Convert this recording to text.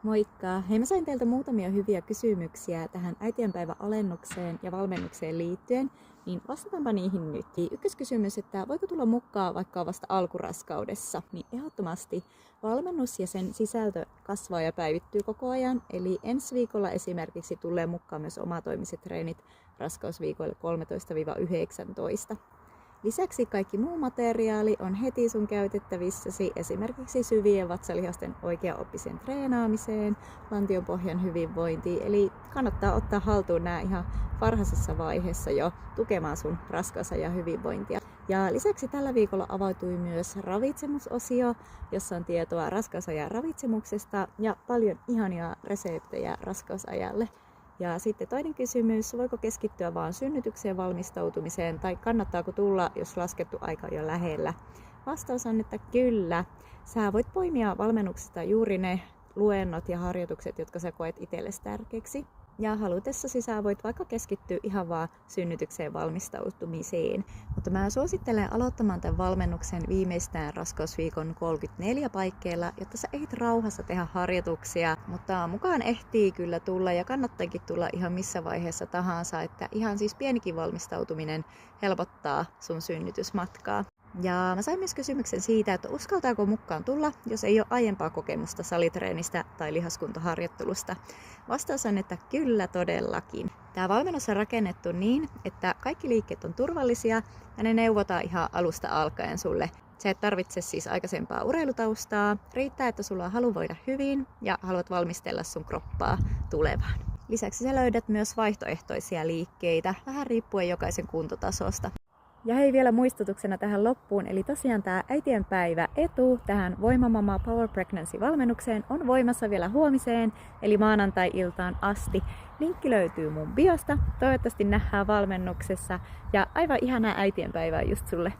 Moikka! Hei, mä sain teiltä muutamia hyviä kysymyksiä tähän äitienpäiväalennukseen ja valmennukseen liittyen, niin vastataanpa niihin nyt. Ykköskysymys, että voiko tulla mukaan vaikka vasta alkuraskaudessa? Niin ehdottomasti valmennus ja sen sisältö kasvaa ja päivittyy koko ajan. Eli ensi viikolla esimerkiksi tulee mukaan myös omatoimiset treenit raskausviikoille 13-19. Lisäksi kaikki muu materiaali on heti sun käytettävissäsi, esimerkiksi syvien vatsalihasten oikeaoppisen treenaamiseen, lantionpohjan hyvinvointiin, eli kannattaa ottaa haltuun nämä ihan varhaisessa vaiheessa jo tukemaan sun raskausajan hyvinvointia. Ja lisäksi tällä viikolla avautui myös ravitsemusosio, jossa on tietoa raskausajan ravitsemuksesta ja paljon ihania reseptejä raskausajalle. Ja sitten toinen kysymys, voiko keskittyä vaan synnytykseen valmistautumiseen tai kannattaako tulla, jos laskettu aika on jo lähellä? Vastaus on, että kyllä. Sä voit poimia valmennuksesta juuri ne luennot ja harjoitukset, jotka sä koet itsellesi tärkeiksi. Ja halutessasi sä voit vaikka keskittyä ihan vaan synnytykseen valmistautumiseen. Mutta mä suosittelen aloittamaan tämän valmennuksen viimeistään raskausviikon 34 paikkeilla, jotta sä ehdit rauhassa tehdä harjoituksia. Mutta mukaan ehtii kyllä tulla ja kannattaakin tulla ihan missä vaiheessa tahansa, että ihan siis pienikin valmistautuminen helpottaa sun synnytysmatkaa. Ja mä sain myös kysymyksen siitä, että uskaltaako mukaan tulla, jos ei ole aiempaa kokemusta salitreenistä tai lihaskuntoharjoittelusta. Vastaus on, että kyllä todellakin. Tämä valmennus on rakennettu niin, että kaikki liikkeet on turvallisia ja ne neuvotaan ihan alusta alkaen sulle. Sä et tarvitse siis aikaisempaa urheilutaustaa. Riittää, että sulla on halu voida hyvin ja haluat valmistella sun kroppaa tulevaan. Lisäksi sä löydät myös vaihtoehtoisia liikkeitä, vähän riippuen jokaisen kuntotasosta. Ja hei, vielä muistutuksena tähän loppuun, eli tosiaan tämä äitienpäivä etu tähän Voimamama Power Pregnancy-valmennukseen on voimassa vielä huomiseen, eli maanantai-iltaan asti. Linkki löytyy mun biosta, toivottavasti nähdään valmennuksessa ja aivan ihanaa äitienpäivää just sulle!